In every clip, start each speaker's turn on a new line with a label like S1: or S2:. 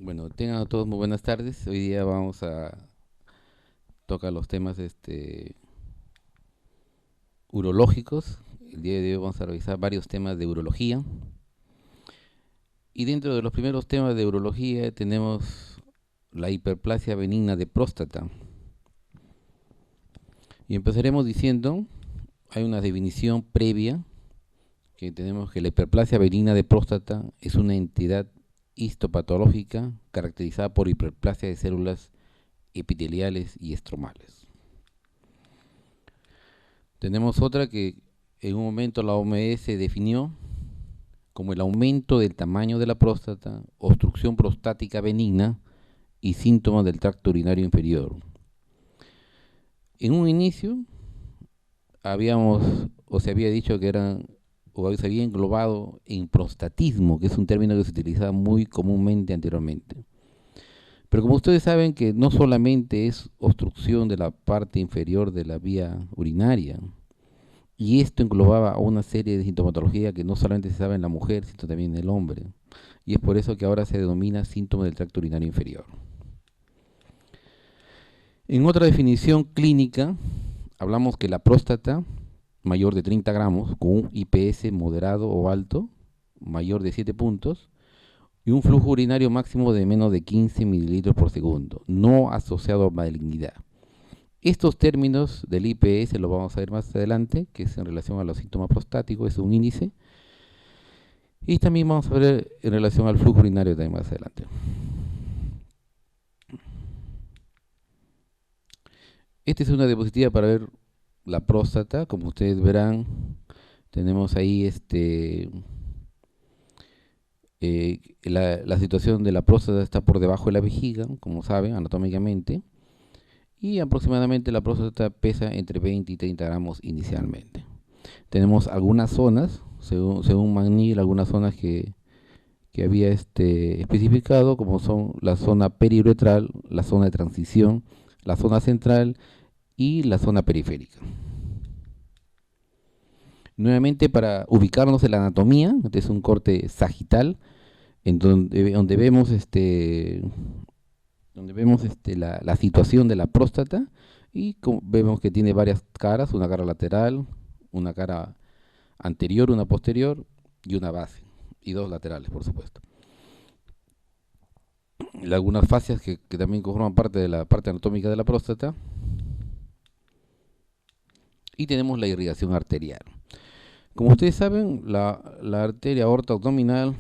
S1: Bueno, tengan a todos muy buenas tardes. Hoy día vamos a tocar los temas urológicos. El día de hoy vamos a revisar varios temas de urología. Y dentro de los primeros temas de urología tenemos la hiperplasia benigna de próstata. Y empezaremos diciendo, hay una definición previa que tenemos que la hiperplasia benigna de próstata es una entidad histopatológica caracterizada por hiperplasia de células epiteliales y estromales. Tenemos otra que en un momento la OMS definió como el aumento del tamaño de la próstata, obstrucción prostática benigna y síntomas del tracto urinario inferior. En un inicio se había dicho que eran o se había englobado en prostatismo, que es un término que se utilizaba muy comúnmente anteriormente. Pero como ustedes saben que no solamente es obstrucción de la parte inferior de la vía urinaria, y esto englobaba a una serie de sintomatología que no solamente se sabe en la mujer, sino también en el hombre. Y es por eso que ahora se denomina síntoma del tracto urinario inferior. En otra definición clínica, hablamos que la próstata mayor de 30 gramos, con un IPS moderado o alto, mayor de 7 puntos, y un flujo urinario máximo de menos de 15 mililitros por segundo, no asociado a malignidad. Estos términos del IPS los vamos a ver más adelante, que es en relación a los síntomas prostáticos, es un índice. Y también vamos a ver en relación al flujo urinario también más adelante. Esta es una diapositiva para ver la próstata. Como ustedes verán, tenemos ahí la situación de la próstata está por debajo de la vejiga, como saben, anatómicamente. Y aproximadamente la próstata pesa entre 20 y 30 gramos inicialmente. Tenemos algunas zonas, según McNeil, algunas zonas que había especificado, como son la zona periuretral, la zona de transición, la zona central y la zona periférica. Nuevamente, para ubicarnos en la anatomía, este es un corte sagital, en donde vemos la situación de la próstata y vemos que tiene varias caras, una cara lateral, una cara anterior, una posterior y una base, y dos laterales, por supuesto. Algunas fascias que también conforman parte de la parte anatómica de la próstata. Y tenemos la irrigación arterial. Como ustedes saben, la arteria aorta abdominal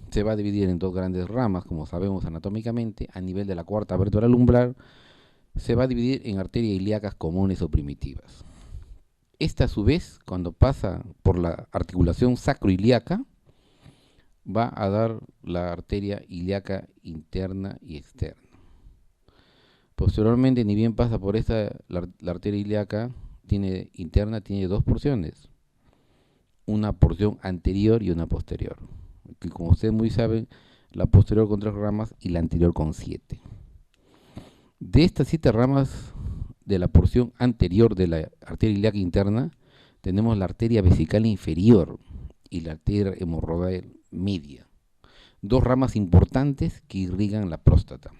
S1: se va a dividir en dos grandes ramas, como sabemos anatómicamente. A nivel de la cuarta vértebra lumbar se va a dividir en arterias ilíacas comunes o primitivas. Esta, a su vez, cuando pasa por la articulación sacroiliaca, va a dar la arteria ilíaca interna y externa. Posteriormente, ni bien pasa por la arteria ilíaca interna tiene dos porciones, una porción anterior y una posterior. Que como ustedes muy saben, la posterior con 3 ramas y la anterior con 7. De estas 7 ramas de la porción anterior de la arteria ilíaca interna, tenemos la arteria vesical inferior y la arteria hemorroidal media. Dos ramas importantes que irrigan la próstata.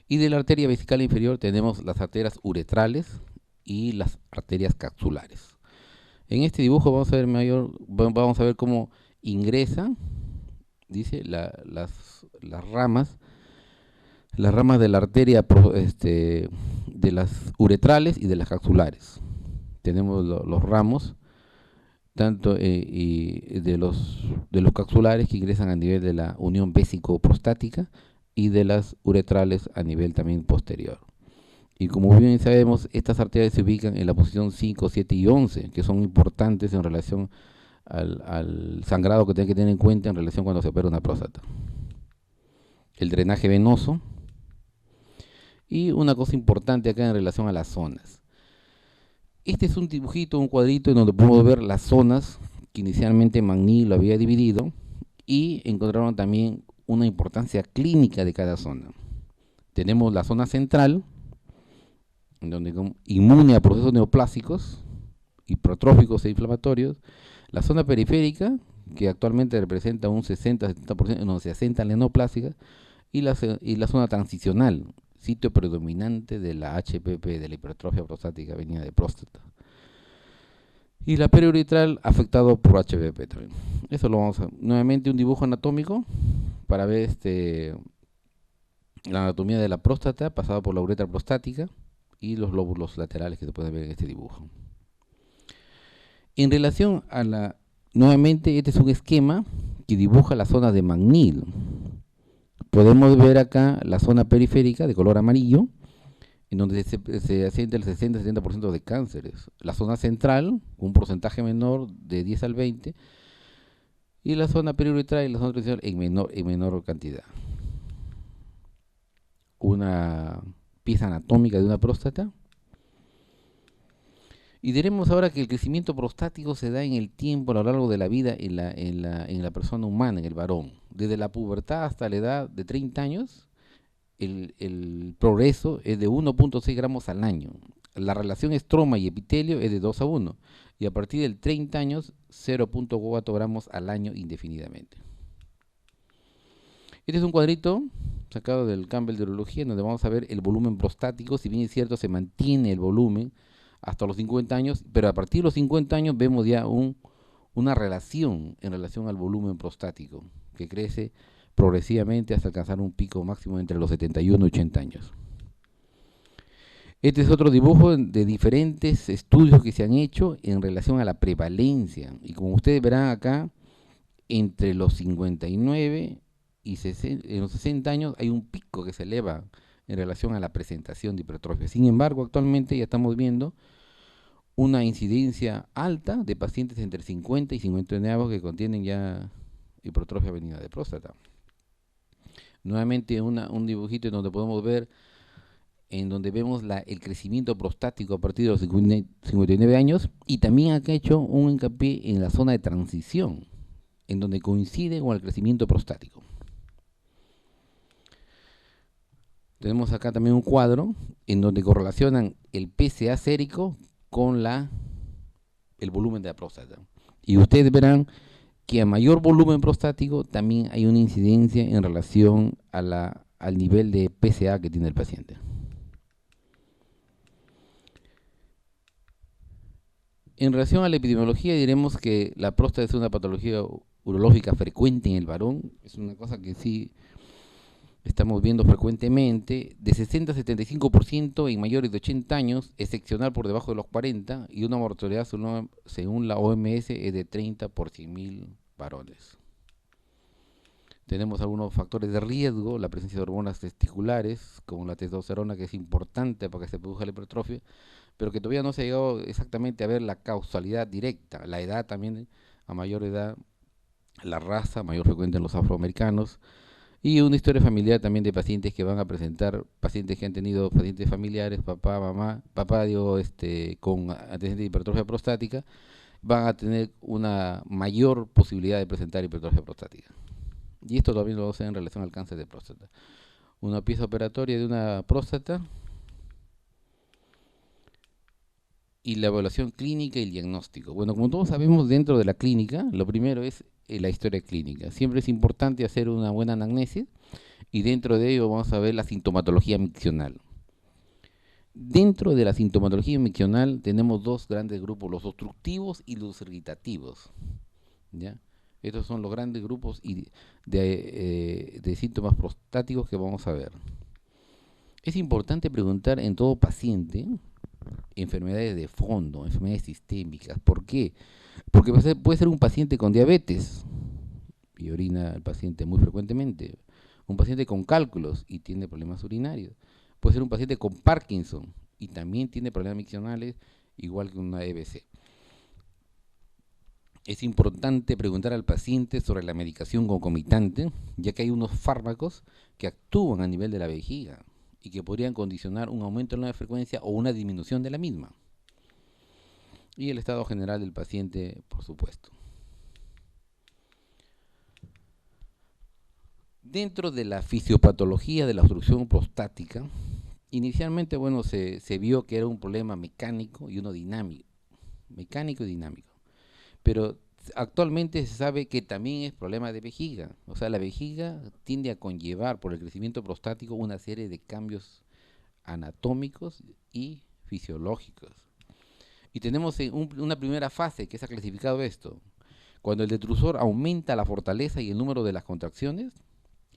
S1: Y de la arteria vesical inferior tenemos las arterias uretrales y las arterias capsulares. En este dibujo vamos a ver cómo ingresa, dice, las ramas de la arteria de las uretrales y de las capsulares. Tenemos los ramos tanto y de los capsulares que ingresan a nivel de la unión vésico-prostática y de las uretrales a nivel también posterior. Y como bien sabemos, estas arterias se ubican en la posición 5, 7 y 11, que son importantes en relación al sangrado que tiene que tener en cuenta en relación cuando se opera una próstata. El drenaje venoso. Y una cosa importante acá en relación a las zonas. Este es un dibujito, un cuadrito en donde podemos ver las zonas que inicialmente McNeil lo había dividido y encontraron también una importancia clínica de cada zona. Tenemos la zona central, donde inmune a procesos neoplásicos, hipertróficos e inflamatorios. La zona periférica, que actualmente representa un 60-70%, no, se asenta en la neoplástica, y la zona transicional, sitio predominante de la HPP, de la hipertrofia prostática venida de próstata. Y la periuretral afectado por HPP también. Eso lo vamos a... Nuevamente un dibujo anatómico para ver la anatomía de la próstata pasada por la uretra prostática y los lóbulos laterales que se pueden ver en este dibujo. En relación a la... Nuevamente este es un esquema que dibuja la zona de McNeil. Podemos ver acá la zona periférica de color amarillo, en donde se asienta el 60-70% de cánceres. La zona central, un porcentaje menor de 10 al 20, y la zona periuretral y la zona transicional en menor cantidad. Una pieza anatómica de una próstata. Y diremos ahora que el crecimiento prostático se da en el tiempo, a lo largo de la vida, en la persona humana, en el varón. Desde la pubertad hasta la edad de 30 años, el progreso es de 1.6 gramos al año. La relación estroma y epitelio es de 2 a 1. Y a partir del 30 años, 0.4 gramos al año indefinidamente. Este es un cuadrito sacado del Campbell de Urología, donde vamos a ver el volumen prostático. Si bien es cierto, se mantiene el volumen hasta los 50 años, pero a partir de los 50 años vemos ya una relación en relación al volumen prostático, que crece progresivamente hasta alcanzar un pico máximo entre los 71 y 80 años. Este es otro dibujo de diferentes estudios que se han hecho en relación a la prevalencia. Y como ustedes verán acá, entre los 59 y en los 60 años hay un pico que se eleva en relación a la presentación de hipertrofia. Sin embargo, actualmente ya estamos viendo una incidencia alta de pacientes entre 50 y 59 años que contienen ya hipertrofia venida de próstata. Nuevamente un dibujito en donde podemos ver, en donde vemos el crecimiento prostático a partir de los 59 años, y también acá he hecho un hincapié en la zona de transición, en donde coincide con el crecimiento prostático. Tenemos acá también un cuadro en donde correlacionan el PSA sérico con el volumen de la próstata. Y ustedes verán que a mayor volumen prostático también hay una incidencia en relación al nivel de PSA que tiene el paciente. En relación a la epidemiología, diremos que la próstata es una patología urológica frecuente en el varón. Es una cosa que sí estamos viendo frecuentemente, de 60 a 75% en mayores de 80 años, excepcional por debajo de los 40, y una mortalidad según la OMS es de 30 por 100.000 varones. Tenemos algunos factores de riesgo, la presencia de hormonas testiculares, como la testosterona, que es importante para que se produzca la hipertrofia, pero que todavía no se ha llegado exactamente a ver la causalidad directa. La edad también, a mayor edad, la raza, mayor frecuente en los afroamericanos, y una historia familiar también de pacientes que van a presentar, pacientes que han tenido pacientes familiares, papá, mamá, con antecedentes de hipertrofia prostática, van a tener una mayor posibilidad de presentar hipertrofia prostática. Y esto también lo vamos a hacer en relación al cáncer de próstata. Una pieza operatoria de una próstata y la evaluación clínica y el diagnóstico. Bueno, como todos sabemos, dentro de la clínica, lo primero es la historia clínica. Siempre es importante hacer una buena anamnesis, y dentro de ello vamos a ver la sintomatología miccional. Dentro de la sintomatología miccional tenemos dos grandes grupos, los obstructivos y los irritativos, ¿ya? Estos son los grandes grupos de síntomas prostáticos que vamos a ver. Es importante preguntar en todo paciente enfermedades de fondo, enfermedades sistémicas. ¿Por qué? Porque puede ser un paciente con diabetes y orina el paciente muy frecuentemente, un paciente con cálculos y tiene problemas urinarios, puede ser un paciente con Parkinson y también tiene problemas miccionales, igual que una EBC. Es importante preguntar al paciente sobre la medicación concomitante, ya que hay unos fármacos que actúan a nivel de la vejiga y que podrían condicionar un aumento en la frecuencia o una disminución de la misma. Y el estado general del paciente, por supuesto. Dentro de la fisiopatología de la obstrucción prostática, inicialmente, bueno, se vio que era un problema mecánico y uno dinámico. Mecánico y dinámico. Pero Actualmente se sabe que también es problema de vejiga. O sea, la vejiga tiende a conllevar por el crecimiento prostático una serie de cambios anatómicos y fisiológicos. Y tenemos una primera fase que se ha clasificado esto. Cuando el detrusor aumenta la fortaleza y el número de las contracciones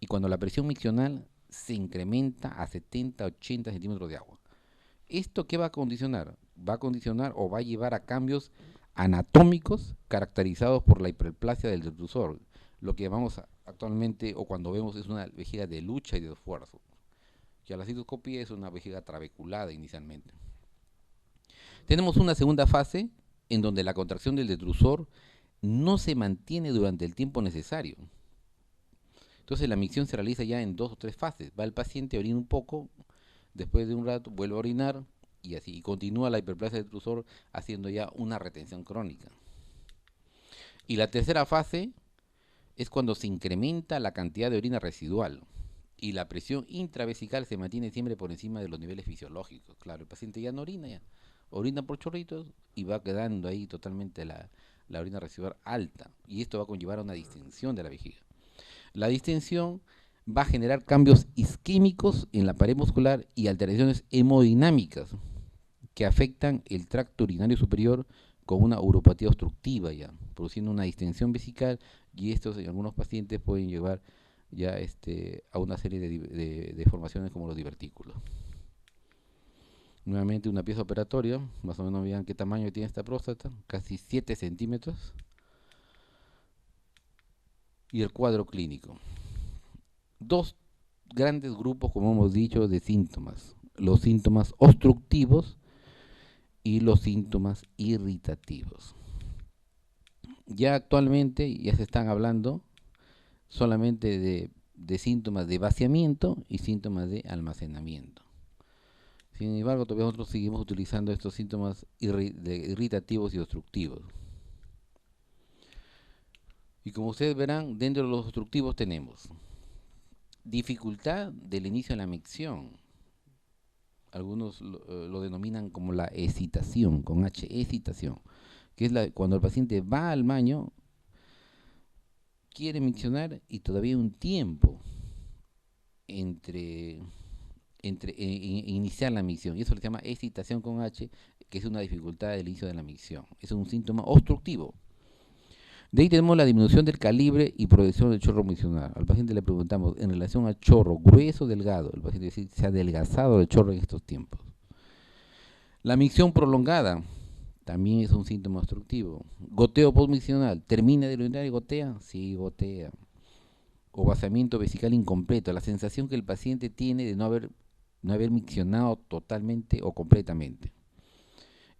S1: y cuando la presión miccional se incrementa a 70-80 centímetros de agua. ¿Esto qué va a condicionar? Va a condicionar o va a llevar a cambios anatómicos caracterizados por la hiperplasia del detrusor, lo que llamamos actualmente o cuando vemos es una vejiga de lucha y de esfuerzo. Ya la citoscopía es una vejiga trabeculada inicialmente. Tenemos una segunda fase en donde la contracción del detrusor no se mantiene durante el tiempo necesario. Entonces la micción se realiza ya en 2 o 3 fases. Va el paciente, orina un poco, después de un rato vuelve a orinar y así. Y continúa la hiperplasia del detrusor haciendo ya una retención crónica. Y la tercera fase es cuando se incrementa la cantidad de orina residual y la presión intravesical se mantiene siempre por encima de los niveles fisiológicos. Claro, el paciente ya no orina, ya orina por chorritos y va quedando ahí totalmente la orina residual alta. Y esto va a conllevar a una distensión de la vejiga. La distensión va a generar cambios isquémicos en la pared muscular y alteraciones hemodinámicas que afectan el tracto urinario superior con una uropatía obstructiva ya, produciendo una distensión vesical y estos en algunos pacientes pueden llevar ya a una serie de deformaciones como los divertículos. Nuevamente una pieza operatoria, más o menos vean qué tamaño tiene esta próstata, casi 7 centímetros. Y el cuadro clínico. 2 grandes grupos, como hemos dicho, de síntomas. Los síntomas obstructivos y los síntomas irritativos. Ya actualmente ya se están hablando solamente de síntomas de vaciamiento y síntomas de almacenamiento. Sin embargo, todavía nosotros seguimos utilizando estos síntomas irritativos y obstructivos. Y como ustedes verán, dentro de los obstructivos tenemos dificultad del inicio de la micción. Algunos lo denominan como la excitación, con H, excitación, que es cuando el paciente va al baño, quiere miccionar y todavía hay un tiempo entre iniciar la micción. Y eso se llama excitación con H, que es una dificultad del inicio de la micción. Es un síntoma obstructivo. De ahí tenemos la disminución del calibre y proyección del chorro miccional. Al paciente le preguntamos en relación al chorro, grueso o delgado. El paciente dice se ha adelgazado el chorro en estos tiempos. La micción prolongada también es un síntoma obstructivo. Goteo postmiccional, ¿termina de urinar y gotea? Sí, gotea. O vaciamiento vesical incompleto, la sensación que el paciente tiene de no haber miccionado totalmente o completamente.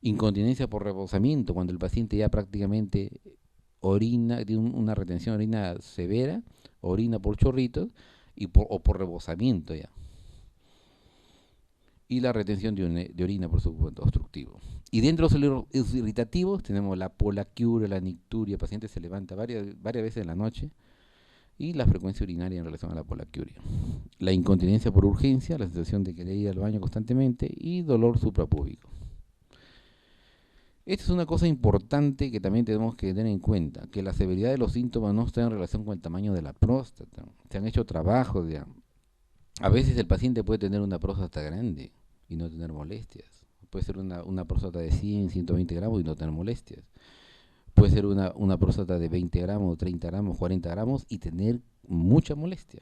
S1: Incontinencia por rebosamiento, cuando el paciente ya prácticamente orina, tiene una retención de orina severa, orina por chorritos o por rebosamiento ya. Y la retención de orina, por supuesto, obstructivo. Y dentro de los irritativos tenemos la polaquiuria, la nicturia, el paciente se levanta varias veces en la noche, y la frecuencia urinaria en relación a la polaquiuria. La incontinencia por urgencia, la sensación de querer ir al baño constantemente, y dolor suprapúbico. Esta es una cosa importante que también tenemos que tener en cuenta, que la severidad de los síntomas no está en relación con el tamaño de la próstata. Se han hecho trabajos de... A veces el paciente puede tener una próstata grande y no tener molestias. Puede ser una próstata de 100, 120 gramos y no tener molestias. Puede ser una próstata de 20 gramos, 30 gramos, 40 gramos y tener mucha molestia.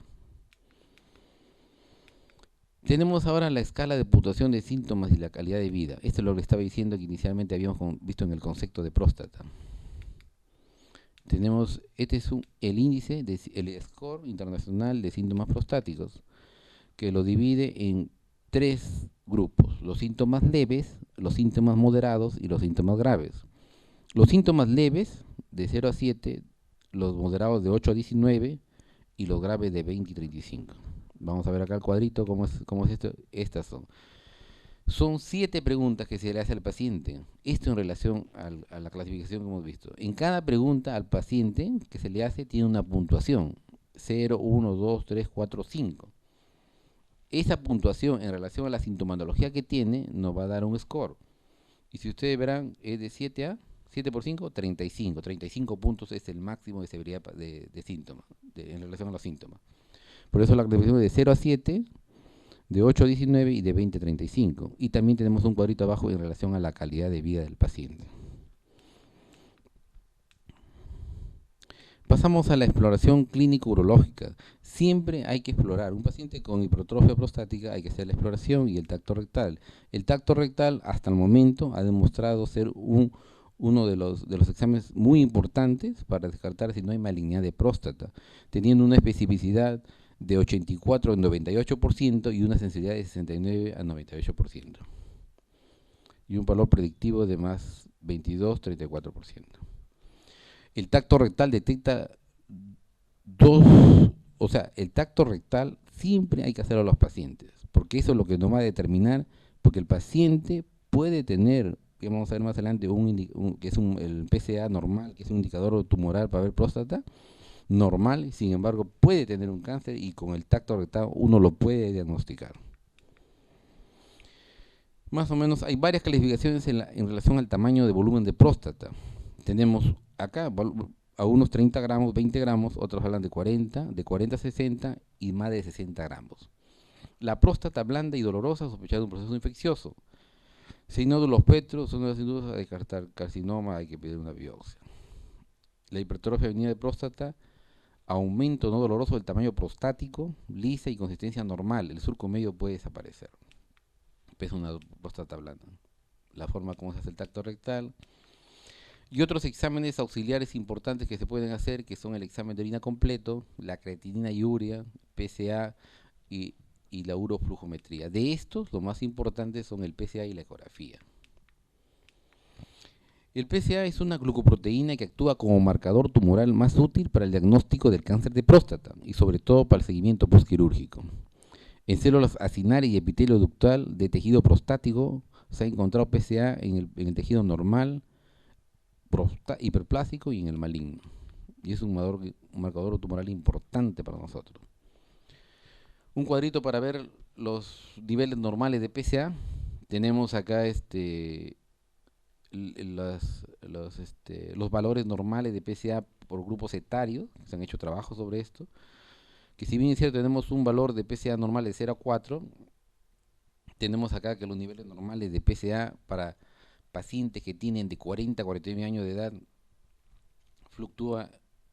S1: Tenemos ahora la escala de puntuación de síntomas y la calidad de vida. Esto es lo que estaba diciendo que inicialmente habíamos visto en el concepto de próstata. Tenemos, este es el índice, el score internacional de síntomas prostáticos, que lo divide en 3 grupos: los síntomas leves, los síntomas moderados y los síntomas graves. Los síntomas leves de 0 a 7, los moderados de 8 a 19 y los graves de 20 y 35. Vamos a ver acá el cuadrito cómo es esto. Estas son 7 preguntas que se le hace al paciente. Esto en relación a la clasificación que hemos visto. En cada pregunta al paciente que se le hace tiene una puntuación: 0, 1, 2, 3, 4, 5. Esa puntuación en relación a la sintomatología que tiene nos va a dar un score. Y si ustedes verán, es de 7 a 7 por 5, 35. 35 puntos es el máximo de severidad de síntomas, en relación a los síntomas. Por eso la clasificación es de 0 a 7, de 8 a 19 y de 20 a 35. Y también tenemos un cuadrito abajo en relación a la calidad de vida del paciente. Pasamos a la exploración clínico-urológica. Siempre hay que explorar. Un paciente con hipertrofia prostática hay que hacer la exploración y el tacto rectal. El tacto rectal hasta el momento ha demostrado ser uno de los exámenes muy importantes para descartar si no hay malignidad de próstata, teniendo una especificidad de 84 a 98% y una sensibilidad de 69 a 98%. Y un valor predictivo de más 22-34%. El tacto rectal detecta el tacto rectal siempre hay que hacerlo a los pacientes, porque eso es lo que nos va a determinar, porque el paciente puede tener, que vamos a ver más adelante, que es el PSA normal, que es un indicador tumoral para ver próstata, normal, sin embargo puede tener un cáncer y con el tacto rectal uno lo puede diagnosticar. Más o menos hay varias calificaciones en relación al tamaño de volumen de próstata. Tenemos acá a unos 30 gramos, 20 gramos, otros hablan de 40 a 60 y más de 60 gramos. La próstata blanda y dolorosa sospechada de un proceso infeccioso. Si hay nódulos petros, son sin duda a descartar carcinoma, hay que pedir una biopsia. La hipertrofia venida de próstata, aumento no doloroso del tamaño prostático, lisa y consistencia normal. El surco medio puede desaparecer. Es una próstata blanda. La forma como se hace el tacto rectal. Y otros exámenes auxiliares importantes que se pueden hacer, que son el examen de orina completo, la creatinina y urea, PSA y la uroflujometría. De estos, los más importantes son el PSA y la ecografía. El PSA es una glucoproteína que actúa como marcador tumoral más útil para el diagnóstico del cáncer de próstata y sobre todo para el seguimiento postquirúrgico. En células acinarias y epitelio ductal de tejido prostático se ha encontrado PSA en el tejido normal, hiperplásico y en el maligno. Y es un marcador tumoral importante para nosotros. Un cuadrito para ver los niveles normales de PSA. Tenemos acá los valores normales de PSA por grupos etarios. Se han hecho trabajos sobre esto. Que si bien es cierto, tenemos un valor de PSA normal de 0 a 4, tenemos acá que los niveles normales de PSA para pacientes que tienen de 40 a 49 años de edad fluctúa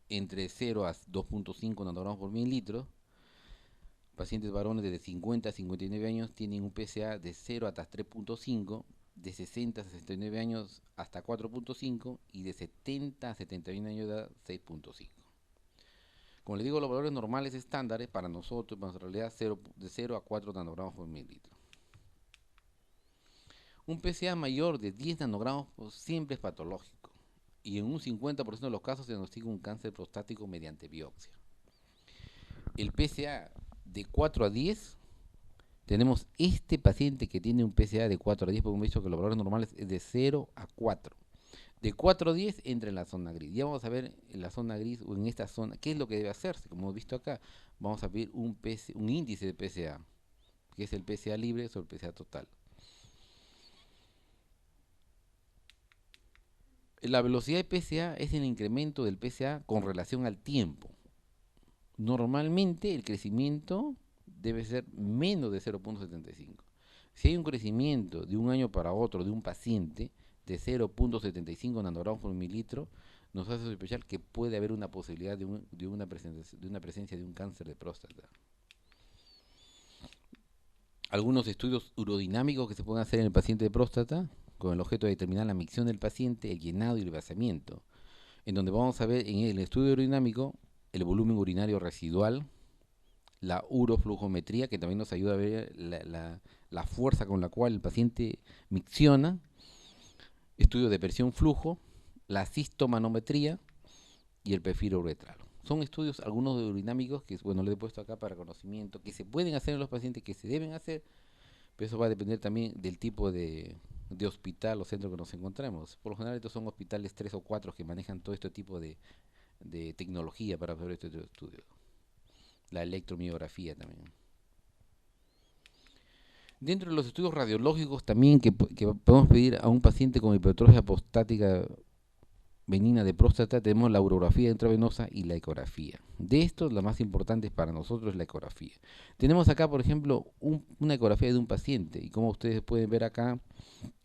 S1: entre 0 a 2.5 nanogramos por mililitro. Pacientes varones de 50 a 59 años tienen un PSA de 0 hasta 3.5, de 60 a 69 años hasta 4.5 y de 70 a 71 años de edad 6.5. Como les digo, los valores normales estándares para nosotros, en realidad de 0 a 4 nanogramos por mililitro. Un PSA mayor de 10 nanogramos siempre es patológico y en un 50% de los casos se diagnostica un cáncer prostático mediante biopsia. El PSA de 4 a 10, tenemos este paciente que tiene un PSA de 4 a 10, porque hemos visto que los valores normales es de 0 a 4. De 4 a 10 entra en la zona gris. Ya vamos a ver en la zona gris o en esta zona qué es lo que debe hacerse. Como hemos visto acá, vamos a ver un índice de PSA, que es el PSA libre sobre el PSA total. La velocidad de PSA es el incremento del PSA con relación al tiempo. Normalmente el crecimiento debe ser menos de 0.75. Si hay un crecimiento de un año para otro de un paciente de 0.75 nanogramos por mililitro, nos hace sospechar que puede haber una posibilidad de una presencia de un cáncer de próstata. Algunos estudios urodinámicos que se pueden hacer en el paciente de próstata con el objeto de determinar la micción del paciente, el llenado y el vaciamiento, en donde vamos a ver en el estudio urodinámico el volumen urinario residual, la uroflujometría, que también nos ayuda a ver la fuerza con la cual el paciente micciona, estudio de presión flujo, la cistomanometría y el perfil uretral. Son estudios, algunos de urodinámicos, que bueno, les he puesto acá para conocimiento, que se pueden hacer en los pacientes, que se deben hacer, pero eso va a depender también del tipo de hospital o centro que nos encontremos. Por lo general estos son hospitales 3 o 4 que manejan todo este tipo de tecnología para hacer este estudio. La electromiografía también. Dentro de los estudios radiológicos también que podemos pedir a un paciente con hipertrofia prostática benigna de próstata, tenemos la urografía intravenosa y la ecografía. De estos, la más importante para nosotros es la ecografía. Tenemos acá, por ejemplo, una ecografía de un paciente, y como ustedes pueden ver acá,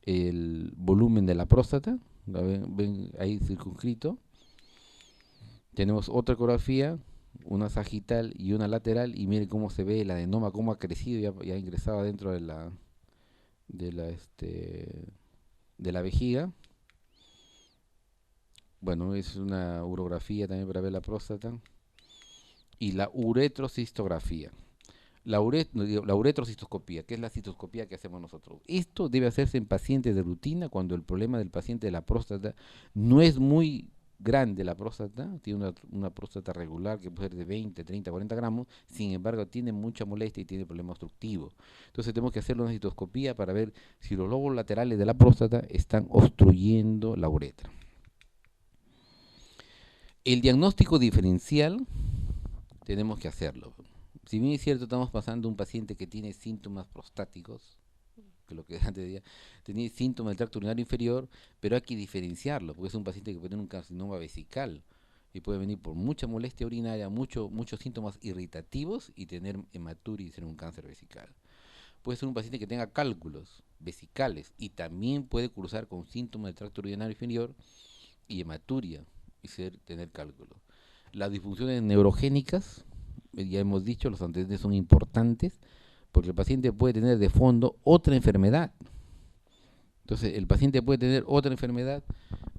S1: el volumen de la próstata, ven ahí circunscrito. Tenemos otra ecografía, una sagital y una lateral, y miren cómo se ve el adenoma, cómo ha crecido y ha ingresado dentro de la vejiga. Bueno, es una urografía también para ver la próstata. Y la uretrocistografía. La uretrocistoscopía, que es la cistoscopía que hacemos nosotros. Esto debe hacerse en pacientes de rutina cuando el problema del paciente de la próstata no es muy grande. La próstata tiene una próstata regular que puede ser de 20, 30, 40 gramos, sin embargo tiene mucha molestia y tiene problema obstructivo. Entonces tenemos que hacerle una cistoscopía para ver si los lóbulos laterales de la próstata están obstruyendo la uretra. El diagnóstico diferencial tenemos que hacerlo. Si bien es cierto, estamos pasando un paciente que tiene síntomas prostáticos, que lo que antes decía, tenía síntomas del tracto urinario inferior, pero hay que diferenciarlo, porque es un paciente que puede tener un carcinoma vesical y puede venir por mucha molestia urinaria, muchos síntomas irritativos y tener hematuria y ser un cáncer vesical. Puede ser un paciente que tenga cálculos vesicales y también puede cursar con síntomas del tracto urinario inferior y hematuria y tener cálculos. Las disfunciones neurogénicas, ya hemos dicho, los antecedentes son importantes porque el paciente puede tener de fondo otra enfermedad. Entonces, el paciente puede tener otra enfermedad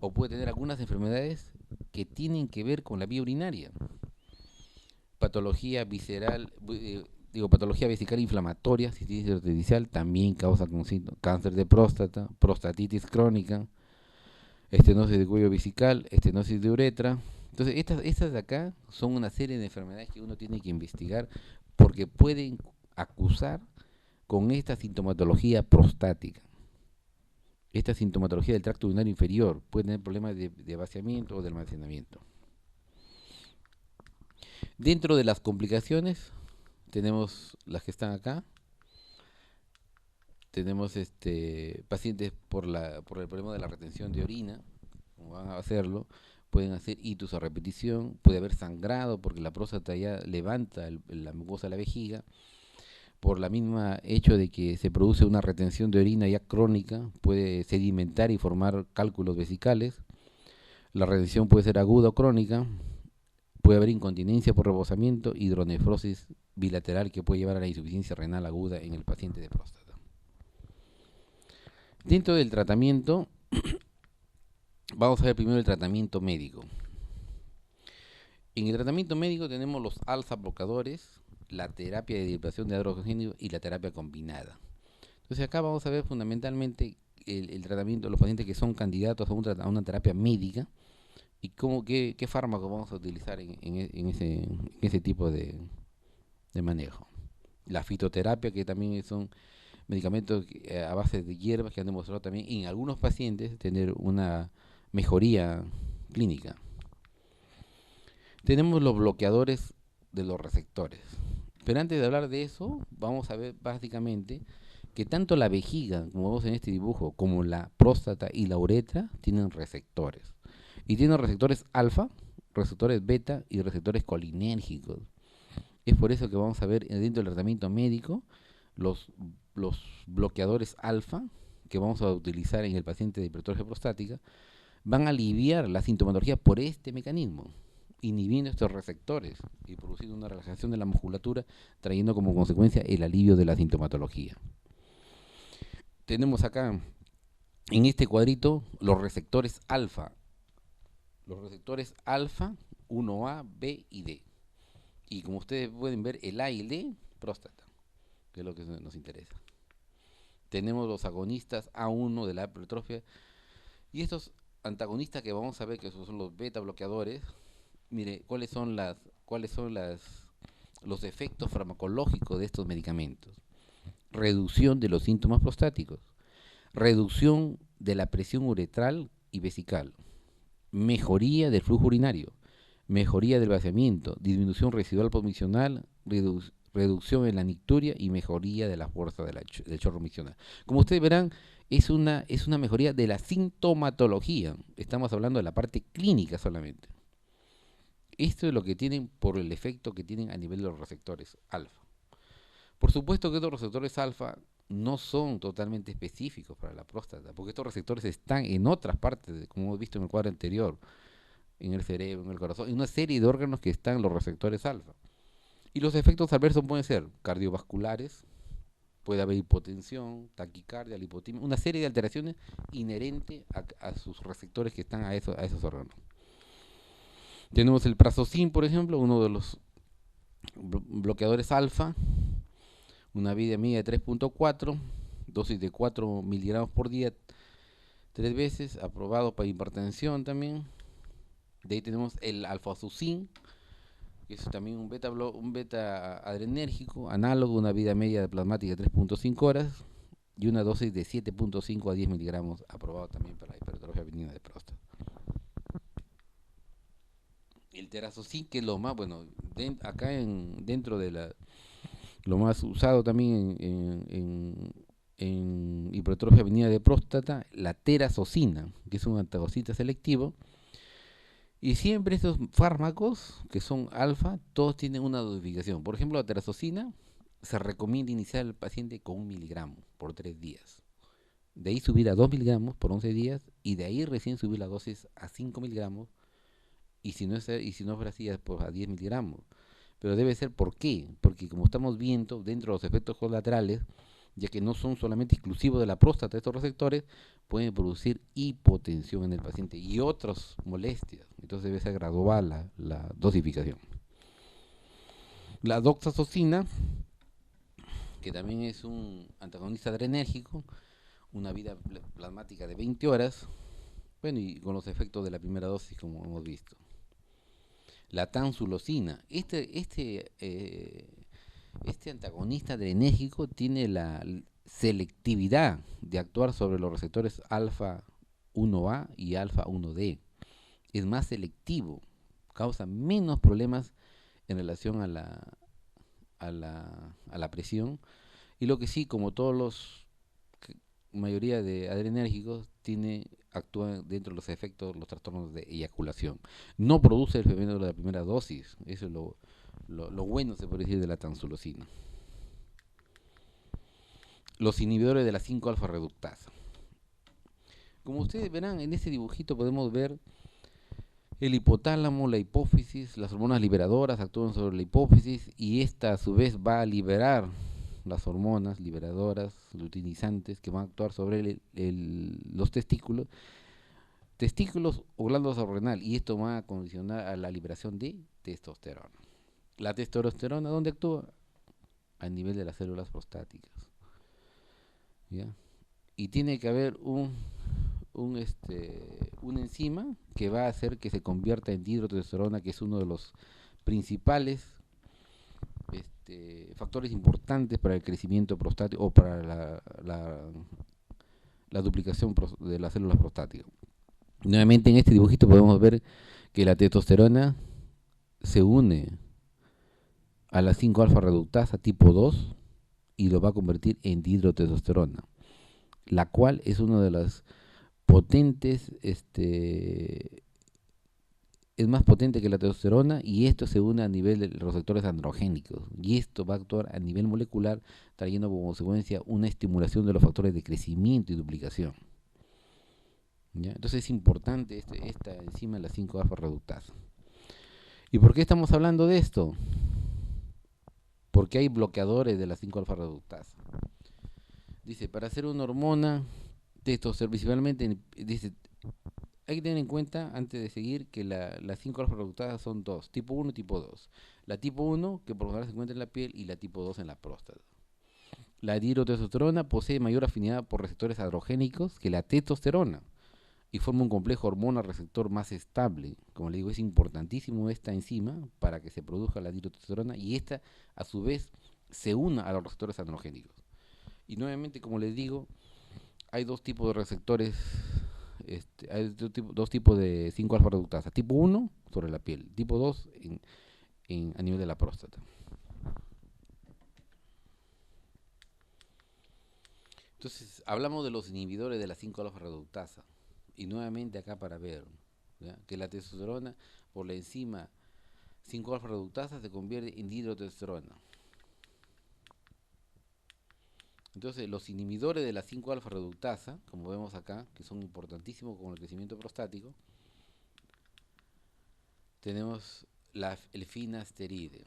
S1: o puede tener algunas enfermedades que tienen que ver con la vía urinaria. Patología visceral, patología vesical inflamatoria, cistitis arterial, también causa cáncer de próstata, prostatitis crónica, estenosis de cuello vesical, estenosis de uretra. Entonces, estas de acá son una serie de enfermedades que uno tiene que investigar porque pueden acusar con esta sintomatología prostática. Esta sintomatología del tracto urinario inferior puede tener problemas de vaciamiento o de almacenamiento. Dentro de las complicaciones tenemos las que están acá. Tenemos pacientes por el problema de la retención de orina, como van a hacerlo, pueden hacer ictus a repetición, puede haber sangrado porque la próstata ya levanta la mucosa de la vejiga, por la misma hecho de que se produce una retención de orina ya crónica, puede sedimentar y formar cálculos vesicales. La retención puede ser aguda o crónica, puede haber incontinencia por rebosamiento, hidronefrosis bilateral que puede llevar a la insuficiencia renal aguda en el paciente de próstata. Dentro del tratamiento, vamos a ver primero el tratamiento médico. En el tratamiento médico tenemos los alfa bloqueadores, la terapia de derivación de andrógeno y la terapia combinada. Entonces acá vamos a ver fundamentalmente el tratamiento de los pacientes que son candidatos a una terapia médica y qué fármacos vamos a utilizar en ese tipo de manejo. La fitoterapia, que también son medicamentos a base de hierbas que han demostrado también en algunos pacientes tener una mejoría clínica. Tenemos los bloqueadores de los receptores. Pero antes de hablar de eso, vamos a ver básicamente que tanto la vejiga, como vemos en este dibujo, como la próstata y la uretra tienen receptores. Y tienen receptores alfa, receptores beta y receptores colinérgicos. Es por eso que vamos a ver dentro del tratamiento médico los bloqueadores alfa que vamos a utilizar en el paciente de hipertrofia prostática van a aliviar la sintomatología por este mecanismo, inhibiendo estos receptores y produciendo una relajación de la musculatura, trayendo como consecuencia el alivio de la sintomatología. Tenemos acá en este cuadrito los receptores alfa. Los receptores alfa 1A, B y D. Y como ustedes pueden ver, el A y el D, próstata, que es lo que nos interesa. Tenemos los agonistas A1 de la hipertrofia y estos antagonistas que vamos a ver que son los beta bloqueadores. Mire, ¿cuáles son los efectos farmacológicos de estos medicamentos? Reducción de los síntomas prostáticos, reducción de la presión uretral y vesical, mejoría del flujo urinario, mejoría del vaciamiento, disminución residual postmisional, reducción en la nicturia y mejoría de la fuerza del chorro miccional. Como ustedes verán, es una mejoría de la sintomatología. Estamos hablando de la parte clínica solamente. Esto es lo que tienen por el efecto que tienen a nivel de los receptores alfa. Por supuesto que estos receptores alfa no son totalmente específicos para la próstata, porque estos receptores están en otras partes, como hemos visto en el cuadro anterior, en el cerebro, en el corazón, en una serie de órganos que están los receptores alfa. Y los efectos adversos pueden ser cardiovasculares, puede haber hipotensión, taquicardia, lipotimia, una serie de alteraciones inherentes a sus receptores que están a esos órganos. Tenemos el prazosin, por ejemplo, uno de los bloqueadores alfa, una vida media de 3.4, dosis de 4 miligramos por día, 3 veces, aprobado para hipertensión también. De ahí tenemos el alfazucin, que es también un beta adrenérgico, análogo, una vida media de plasmática de 3.5 horas y una dosis de 7.5 a 10 miligramos, aprobado también para la hipertrofia benigna de próstata. El terazocin, que es lo más, bueno, acá dentro de lo más usado también en hipertrofia benigna de próstata, la terazocina, que es un antagonista selectivo. Y siempre estos fármacos, que son alfa, todos tienen una dosificación. Por ejemplo, la terazocina se recomienda iniciar al paciente con 1 miligramo por 3 días. De ahí subir a 2 miligramos por 11 días y de ahí recién subir la dosis a 5 miligramos y si no fuera así, pues a 10 miligramos. Pero debe ser, ¿por qué? Porque como estamos viendo, dentro de los efectos colaterales, ya que no son solamente exclusivos de la próstata, estos receptores pueden producir hipotensión en el paciente y otras molestias. Entonces debe ser gradual la dosificación. La doxazocina, que también es un antagonista adrenérgico, una vida plasmática de 20 horas, bueno, y con los efectos de la primera dosis, como hemos visto. La tansulosina, este antagonista adrenérgico tiene la selectividad de actuar sobre los receptores alfa 1A y alfa 1D. Es más selectivo, causa menos problemas en relación a la presión. Y lo que sí, como todos los mayoría de adrenérgicos, actúa dentro de los efectos, los trastornos de eyaculación. No produce el fenómeno de la primera dosis. Eso es lo bueno, se puede decir, de la tansulosina. Los inhibidores de la 5-alfa reductasa. Como ustedes verán, en este dibujito podemos ver el hipotálamo, la hipófisis, las hormonas liberadoras actúan sobre la hipófisis y esta a su vez va a liberar las hormonas liberadoras, luteinizantes, que van a actuar sobre los testículos o glándulas renal, y esto va a condicionar a la liberación de testosterona. La testosterona, ¿dónde actúa? A nivel de las células prostáticas. ¿Ya? Y tiene que haber una enzima que va a hacer que se convierta en dihidrotestosterona, que es uno de los principales factores importantes para el crecimiento prostático o para la duplicación de las células prostáticas. Nuevamente en este dibujito podemos ver que la testosterona se une a la 5-alfa reductasa tipo 2 y lo va a convertir en dihidrotestosterona, la cual es una de las potentes, es más potente que la testosterona, y esto se une a nivel de los receptores androgénicos y esto va a actuar a nivel molecular, trayendo como consecuencia una estimulación de los factores de crecimiento y duplicación. ¿Ya? Entonces es importante esta enzima, la 5-alfa reductasa. ¿Y por qué estamos hablando de esto? Porque hay bloqueadores de la 5-alfa reductasa. Dice, para hacer una hormona principalmente, dice, hay que tener en cuenta, antes de seguir, que las 5-alfa reductasas son dos, tipo 1 y tipo 2. La tipo 1, que por lo general se encuentra en la piel, y la tipo 2 en la próstata. La dihidrotestosterona posee mayor afinidad por receptores androgénicos que la testosterona y forma un complejo hormona-receptor más estable. Como le digo, es importantísimo esta enzima para que se produzca la dihidrotestosterona y esta, a su vez, se una a los receptores androgénicos. Y nuevamente, como les digo, hay dos tipos de receptores, hay dos tipos de 5-alfa reductasa. Tipo 1 sobre la piel, tipo 2 a nivel de la próstata. Entonces, hablamos de los inhibidores de la 5-alfa reductasa. Y nuevamente acá para ver, ¿ya?, que la testosterona por la enzima 5-alfa reductasa se convierte en dihidrotestosterona. Entonces, los inhibidores de la 5-alfa reductasa, como vemos acá, que son importantísimos con el crecimiento prostático, tenemos el finasteride.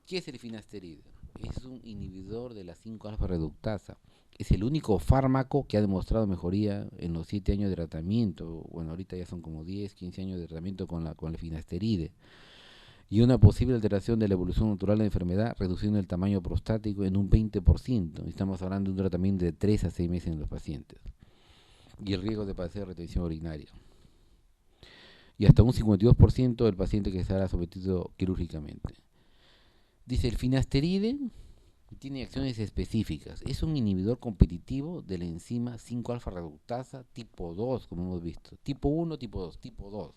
S1: ¿Qué es el finasteride? Es un inhibidor de la 5-alfa reductasa. Es el único fármaco que ha demostrado mejoría en los 7 años de tratamiento. Bueno, ahorita ya son como 10, 15 años de tratamiento con el finasteride. Y una posible alteración de la evolución natural de la enfermedad, reduciendo el tamaño prostático en un 20%. Estamos hablando de un tratamiento de 3 a 6 meses en los pacientes. Y el riesgo de padecer retención urinaria. Y hasta un 52% del paciente que será sometido quirúrgicamente. Dice, el finasteride tiene acciones específicas. Es un inhibidor competitivo de la enzima 5-alfa reductasa tipo 2, como hemos visto. Tipo 1, tipo 2, tipo 2.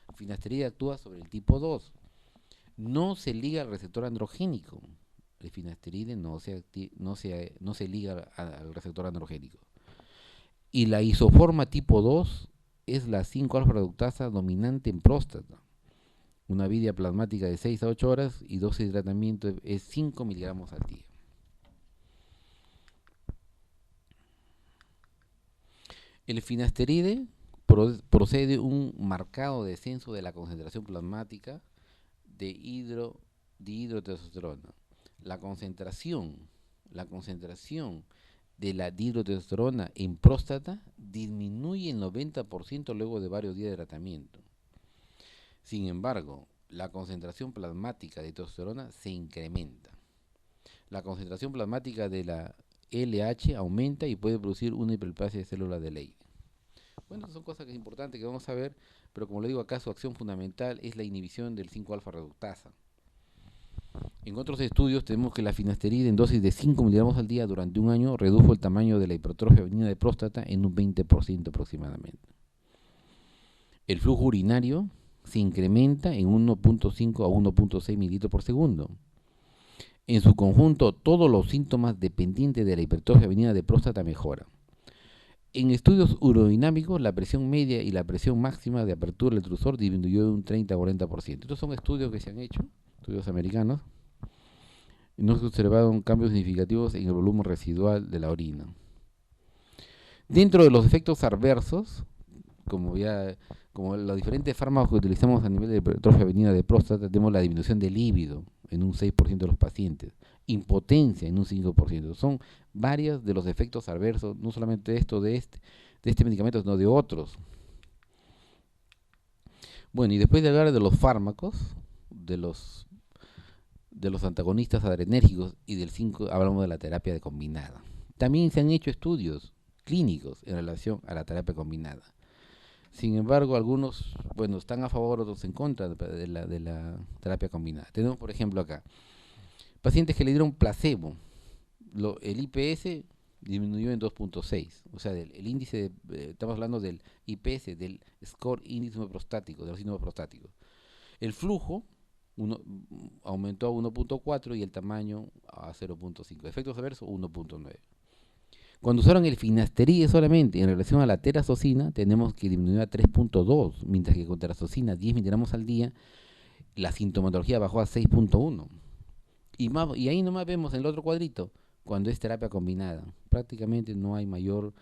S1: El finasteride actúa sobre el tipo 2. No se liga al receptor androgénico. El finasteride no se liga al receptor androgénico. Y la isoforma tipo 2 es la 5-alfa reductasa dominante en próstata. Una vida plasmática de 6 a 8 horas y dosis de tratamiento es 5 miligramos al día. El finasteride procede un marcado descenso de la concentración plasmática de dihidrotestosterona. La concentración de la dihidrotestosterona en próstata disminuye en 90% luego de varios días de tratamiento. Sin embargo, la concentración plasmática de testosterona se incrementa. La concentración plasmática de la LH aumenta y puede producir una hiperplasia de células de Leydig. Bueno, son cosas que es importante que vamos a ver, pero como le digo acá, su acción fundamental es la inhibición del 5-alfa reductasa. En otros estudios tenemos que la finasterida en dosis de 5 miligramos al día durante un año redujo el tamaño de la hipertrofia benigna de próstata en un 20% aproximadamente. El flujo urinario se incrementa en 1.5 a 1.6 mililitros por segundo. En su conjunto, todos los síntomas dependientes de la hipertrofia benigna de próstata mejoran. En estudios urodinámicos, la presión media y la presión máxima de apertura del trusor disminuyó de un 30 a 40%. Estos son estudios que se han hecho, estudios americanos, y no se observaron cambios significativos en el volumen residual de la orina. Dentro de los efectos adversos, como los diferentes fármacos que utilizamos a nivel de hipertrofia benigna de próstata, tenemos la disminución del líbido en un 6% de los pacientes, impotencia en un 5%. Son varios de los efectos adversos, no solamente de este medicamento, sino de otros. Bueno, y después de hablar de los fármacos, de los antagonistas adrenérgicos y del 5, hablamos de la terapia combinada. También se han hecho estudios clínicos en relación a la terapia combinada. Sin embargo, algunos, están a favor, otros en contra de la terapia combinada. Tenemos, por ejemplo, acá, pacientes que le dieron placebo. El IPS disminuyó en 2.6. O sea, el índice, estamos hablando del IPS, del score índice prostático, de los síntomas prostáticos. El flujo aumentó a 1.4 y el tamaño a 0.5. Efectos adversos, 1.9. Cuando usaron el finasteride solamente en relación a la terazocina, tenemos que disminuir a 3.2, mientras que con terazocina 10 miligramos al día, la sintomatología bajó a 6.1. Y ahí nomás vemos en el otro cuadrito, cuando es terapia combinada, prácticamente no hay mayor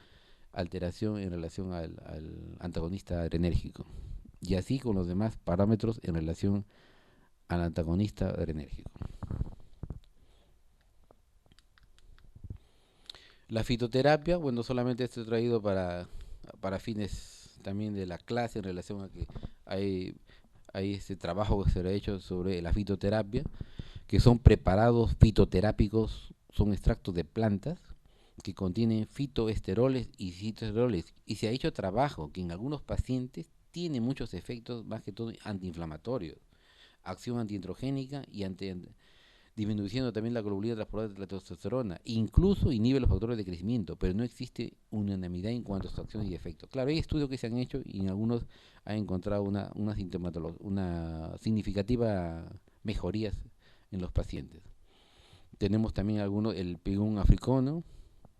S1: alteración en relación al antagonista adrenérgico. Y así con los demás parámetros en relación al antagonista adrenérgico. La fitoterapia, solamente esto he traído para fines también de la clase en relación a que hay este trabajo que se ha hecho sobre la fitoterapia, que son preparados fitoterápicos, son extractos de plantas que contienen fitoesteroles y citoesteroles, y se ha hecho trabajo que en algunos pacientes tiene muchos efectos, más que todo antiinflamatorios, acción antiandrogénica y disminuyendo también la globulina transportadora de la testosterona, incluso inhibe los factores de crecimiento, pero no existe unanimidad en cuanto a sus acciones y efectos. Claro, hay estudios que se han hecho y en algunos han encontrado una significativa mejorías en los pacientes. Tenemos también el pigón africano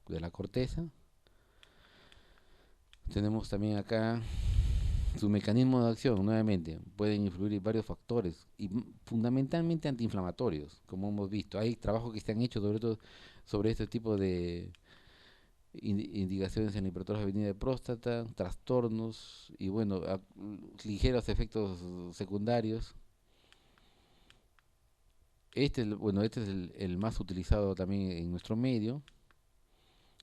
S1: de la corteza, Tenemos también acá su mecanismo de acción, nuevamente, pueden influir varios factores, y fundamentalmente antiinflamatorios, como hemos visto. Hay trabajos que se han hecho sobre todo sobre este tipo de indicaciones en la hipertrofia benigna de próstata, trastornos y bueno, ligeros efectos secundarios. Este es el más utilizado también en nuestro medio,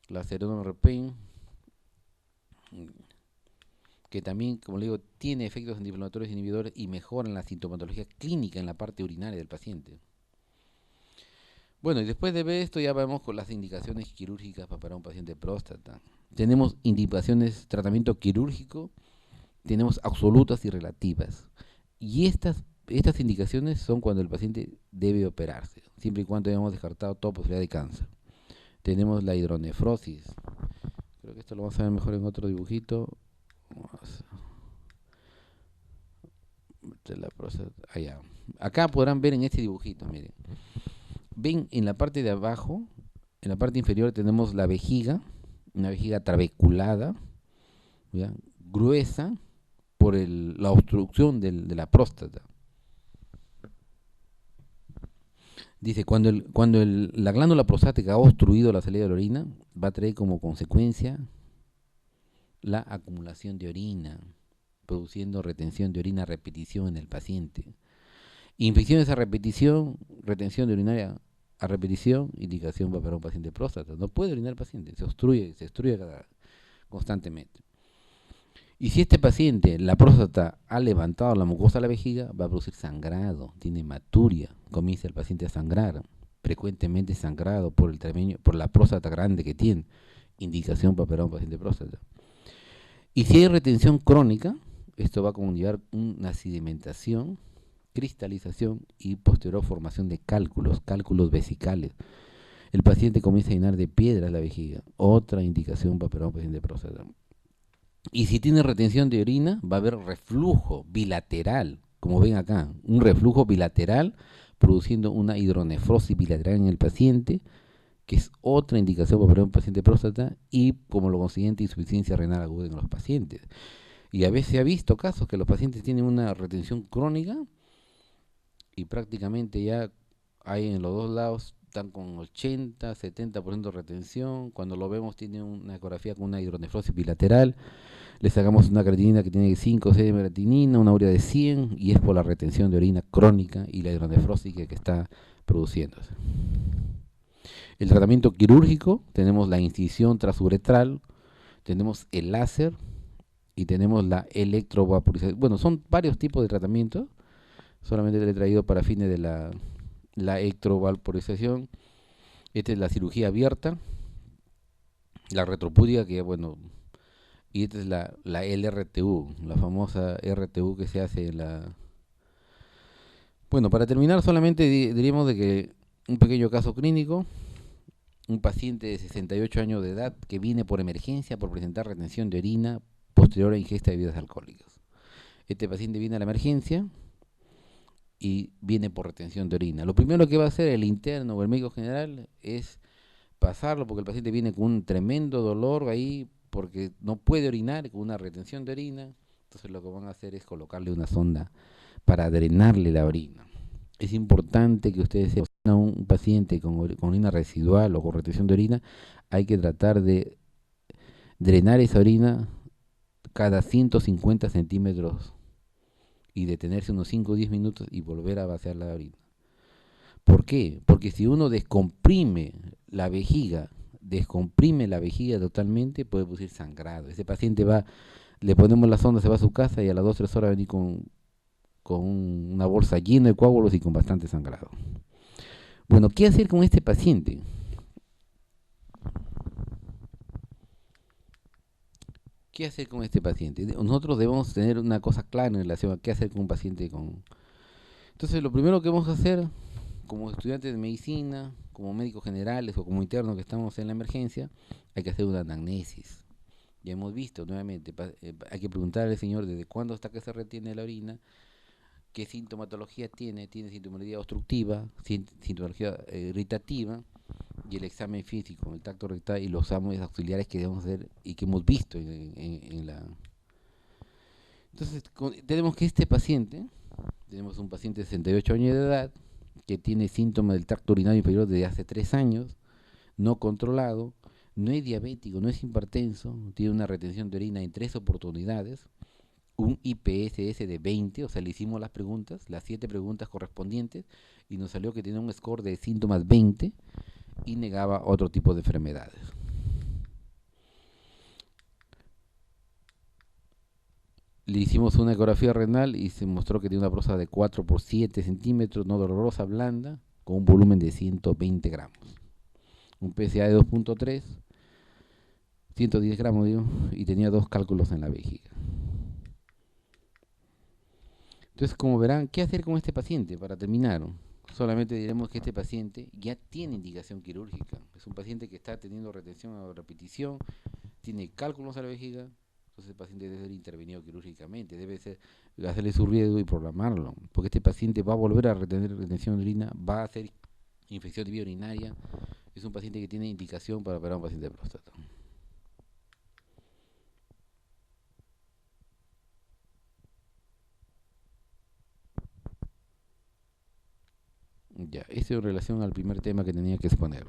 S1: la Seronorepin, que también, como le digo, tiene efectos antiinflamatorios inhibidores y mejoran la sintomatología clínica en la parte urinaria del paciente. Bueno, y después de ver esto ya vamos con las indicaciones quirúrgicas para un paciente de próstata. Tenemos indicaciones, tratamiento quirúrgico, tenemos absolutas y relativas. Y estas indicaciones son cuando el paciente debe operarse, siempre y cuando hayamos descartado toda posibilidad de cáncer. Tenemos la hidronefrosis. Creo que esto lo vamos a ver mejor en otro dibujito. De la próstata, allá. Acá podrán ver en este dibujito, miren. Ven en la parte de abajo, en la parte inferior tenemos la vejiga, una vejiga trabeculada, ¿ya? Gruesa por la obstrucción de la próstata. Dice, cuando la glándula prostática ha obstruido la salida de la orina, va a traer como consecuencia la acumulación de orina, produciendo retención de orina a repetición en el paciente. Infecciones a repetición, retención de urinaria a repetición, indicación va para un paciente de próstata. No puede orinar el paciente, se obstruye constantemente. Y si este paciente, la próstata, ha levantado la mucosa de la vejiga, va a producir sangrado, tiene hematuria, comienza el paciente a sangrar, frecuentemente sangrado por el tamaño, por la próstata grande que tiene, indicación para operar a un paciente de próstata. Y si hay retención crónica, esto va a conllevar una sedimentación, cristalización y posterior formación de cálculos vesicales. El paciente comienza a llenar de piedras la vejiga, otra indicación para operar a un paciente de próstata. Y si tiene retención de orina, va a haber reflujo bilateral, como ven acá, un reflujo bilateral produciendo una hidronefrosis bilateral en el paciente, que es otra indicación para un paciente de próstata, y como lo consiguiente, insuficiencia renal aguda en los pacientes. Y a veces se ha visto casos que los pacientes tienen una retención crónica y prácticamente ya hay en los dos lados, están con 80, 70% de retención. Cuando lo vemos tiene una ecografía con una hidronefrosis bilateral. Le sacamos una creatinina que tiene 5 o 6 de creatinina, una urea de 100, y es por la retención de orina crónica y la hidronefrosis que está produciéndose. El tratamiento quirúrgico, tenemos la incisión transuretral, tenemos el láser y tenemos la electrovaporización. Bueno, son varios tipos de tratamientos, solamente le he traído para fines de la electrovaporización. Esta es la cirugía abierta, la retropúdica, que bueno, y esta es la LRTU, la famosa RTU que se hace en la... Bueno, para terminar solamente diríamos de que un pequeño caso clínico, un paciente de 68 años de edad que viene por emergencia por presentar retención de orina posterior a ingesta de bebidas alcohólicas. Este paciente viene a la emergencia y viene por retención de orina. Lo primero que va a hacer el interno o el médico general es pasarlo, porque el paciente viene con un tremendo dolor ahí porque no puede orinar, con una retención de orina. Entonces lo que van a hacer es colocarle una sonda para drenarle la orina. Es importante que ustedes sepan, a un paciente con orina residual o con retención de orina, hay que tratar de drenar esa orina cada 150 centímetros y detenerse unos 5 o 10 minutos y volver a vaciar la orina. ¿Por qué? Porque si uno descomprime la vejiga totalmente, puede producir sangrado. Ese paciente le ponemos la sonda, se va a su casa y a las 2 o 3 horas va a venir con una bolsa llena de coágulos y con bastante sangrado. Bueno, ¿qué hacer con este paciente? ¿Qué hacer con este paciente? Nosotros debemos tener una cosa clara en relación a qué hacer con un paciente con... Entonces, lo primero que vamos a hacer, como estudiantes de medicina, como médicos generales o como internos que estamos en la emergencia, hay que hacer una anamnesis. Ya hemos visto nuevamente, hay que preguntarle al señor desde cuándo hasta que se retiene la orina, qué sintomatología tiene sintomatología obstructiva, sintomatología irritativa, y el examen físico, el tacto rectal y los exámenes auxiliares que debemos hacer y que hemos visto en la... Entonces, tenemos que este paciente, tenemos un paciente de 68 años de edad, que tiene síntomas del tracto urinario inferior desde hace 3 años, no controlado, no es diabético, no es hipertenso, tiene una retención de orina en 3 oportunidades, un IPSS de 20, o sea, le hicimos las preguntas, las 7 preguntas correspondientes, y nos salió que tenía un score de síntomas 20 y negaba otro tipo de enfermedades. Le hicimos una ecografía renal y se mostró que tiene una próstata de 4 por 7 centímetros, no dolorosa, blanda, con un volumen de 120 gramos. Un PSA de 2.3, 110 gramos, digo, y tenía 2 cálculos en la vejiga. Entonces, como verán, ¿qué hacer con este paciente? Para terminar, solamente diremos que este paciente ya tiene indicación quirúrgica. Es un paciente que está teniendo retención a repetición, tiene cálculos a la vejiga, entonces el paciente debe ser intervenido quirúrgicamente, debe ser hacerle su riesgo y programarlo, porque este paciente va a volver a retener retención de orina, va a hacer infección de vía urinaria, es un paciente que tiene indicación para operar a un paciente de próstata. Ya, esto en relación al primer tema que tenía que exponer.